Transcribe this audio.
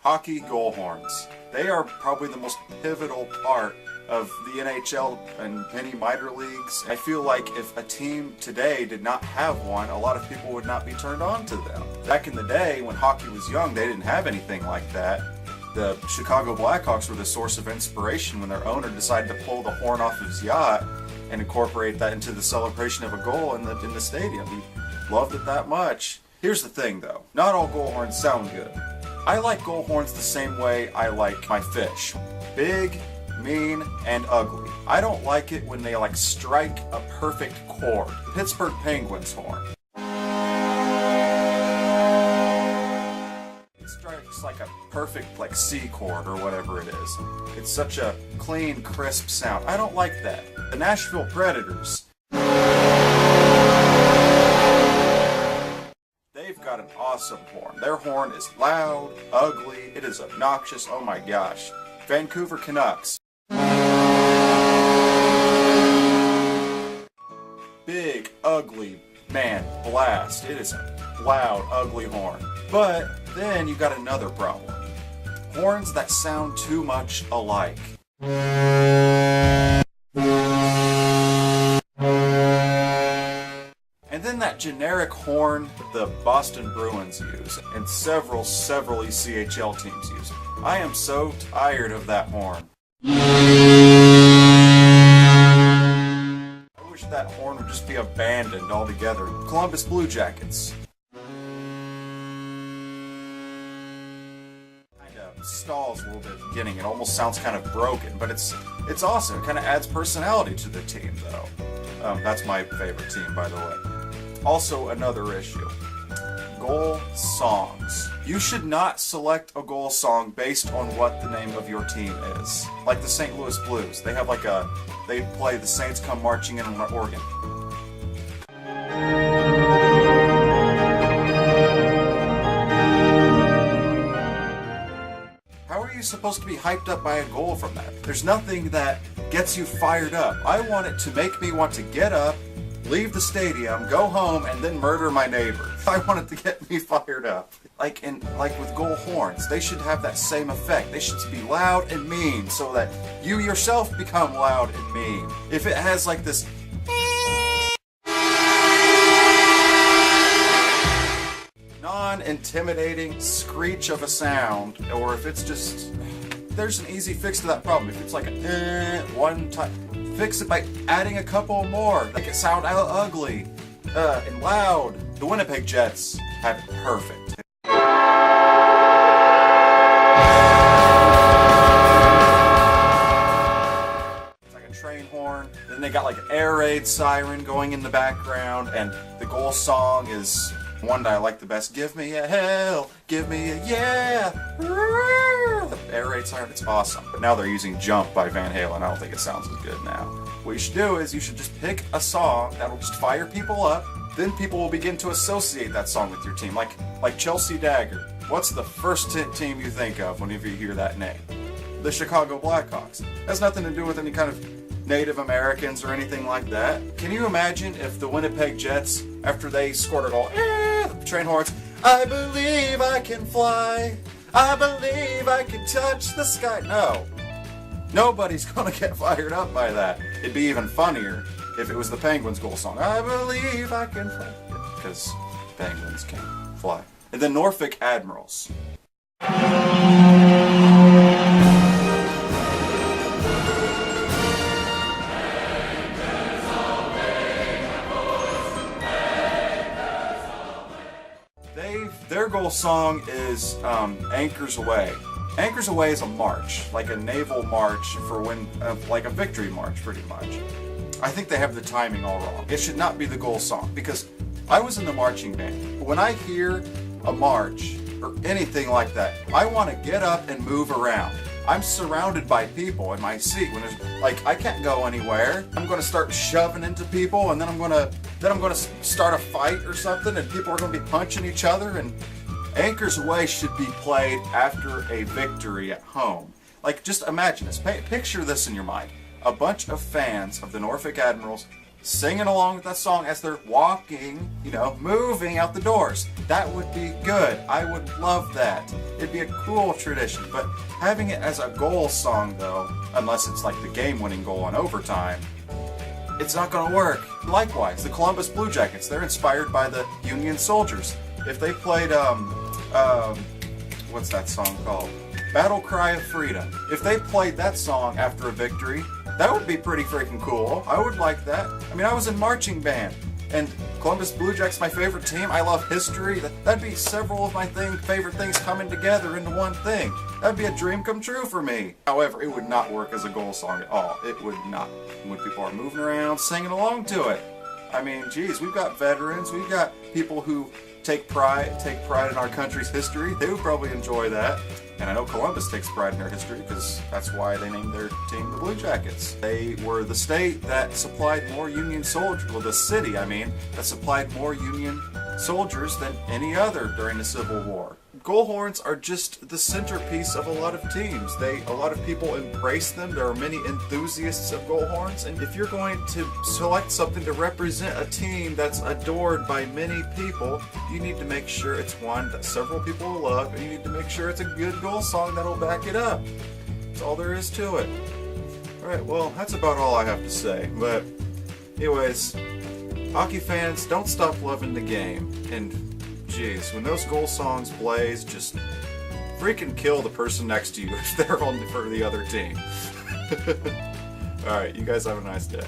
Hockey goal horns. They are probably the most pivotal part of the NHL and many minor leagues. I feel like if a team today did not have one, a lot of people would not be turned on to them. Back in the day, when hockey was young, they didn't have anything like that. The Chicago Blackhawks were the source of inspiration when their owner decided to pull the horn off his yacht and incorporate that into the celebration of a goal in the stadium. He loved it that much. Here's the thing though, not all goal horns sound good. I like goal horns the same way I like my fish. Big, mean, and ugly. I don't like it when they strike a perfect chord. The Pittsburgh Penguins horn. It strikes like a perfect C chord or whatever it is. It's such a clean, crisp sound. I don't like that. The Nashville Predators. They've got an awesome horn. Their horn is loud, ugly, it is obnoxious, oh my gosh. Vancouver Canucks. Big, ugly, man, blast. It is a loud, ugly horn. But then you got another problem. Horns that sound too much alike. And then that generic horn the Boston Bruins use, and several ECHL teams use. I am so tired of that horn. I wish that horn would just be abandoned altogether. Columbus Blue Jackets. Stalls a little bit at the beginning. It almost sounds kind of broken, but it's awesome. It kind of adds personality to the team, though. That's my favorite team, by the way. Also, another issue. Goal songs. You should not select a goal song based on what the name of your team is. Like the St. Louis Blues. They have they play The Saints Come Marching In on organ. How are you supposed to be hyped up by a goal from that? There's nothing that gets you fired up. I want it to make me want to get up, leave the stadium, go home, and then murder my neighbor. I want it to get me fired up. Like with goal horns, they should have that same effect. They should be loud and mean so that you yourself become loud and mean. If it has this non-intimidating screech of a sound, or if it's just, there's an easy fix to that problem. If it's like a one time, fix it by adding a couple more. Make it sound ugly and loud. The Winnipeg Jets have it perfect. It's like a train horn. Then they got an air raid siren going in the background, and the goal song is one that I like the best. Give me a hell, give me a yeah. The air raid siren, it's awesome. But now they're using Jump by Van Halen. I don't think it sounds as good now. What you should do is you should just pick a song that will just fire people up. Then people will begin to associate that song with your team. Like Chelsea Dagger. What's the first team you think of whenever you hear that name? The Chicago Blackhawks. Has nothing to do with any kind of Native Americans or anything like that. Can you imagine if the Winnipeg Jets, after they scored a goal, the train horns, I believe I can fly, I believe I can touch the sky. No. Nobody's gonna get fired up by that. It'd be even funnier if it was the Penguins goal song. I believe I can fly. Because Penguins can fly. And the Norfolk Admirals. Their goal song is Anchors Away. Anchors Away is a march, like a naval march for when, like a victory march pretty much. I think they have the timing all wrong. It should not be the goal song, because I was in the marching band. When I hear a march or anything like that, I want to get up and move around. I'm surrounded by people in my seat. When there's I can't go anywhere. I'm going to start shoving into people, and then I'm going to start a fight or something, and people are going to be punching each other. And Anchors Away should be played after a victory at home. Just imagine this. Picture this in your mind. A bunch of fans of the Norfolk Admirals singing along with that song as they're walking, you know, moving out the doors. That would be good. I would love that. It'd be a cool tradition. But having it as a goal song, though, unless it's like the game-winning goal in overtime, it's not going to work. Likewise, the Columbus Blue Jackets, they're inspired by the Union soldiers. If they played, what's that song called? Battle Cry of Freedom. If they played that song after a victory, that would be pretty freaking cool. I would like that. I mean, I was in marching band, and Columbus Blue Jackets, my favorite team. I love history. That'd be several of my favorite things coming together into one thing. That'd be a dream come true for me. However, it would not work as a goal song at all. It would not. When people are moving around, singing along to it. I mean, geez, we've got veterans. We've got people who take pride in our country's history. They would probably enjoy that. And I know Columbus takes pride in their history because that's why they named their team the Blue Jackets. They were the state that supplied more Union soldiers, well, the city, I mean, that supplied more Union soldiers than any other during the Civil War. Goal horns are just the centerpiece of a lot of teams. A lot of people embrace them. There are many enthusiasts of goal horns, and if you're going to select something to represent a team that's adored by many people, you need to make sure it's one that several people will love, and you need to make sure it's a good goal song that'll back it up. That's all there is to it. Alright, well, that's about all I have to say. But anyways, hockey fans, don't stop loving the game. And jeez, when those goal songs blaze, just freaking kill the person next to you if they're on for the other team. Alright, you guys have a nice day.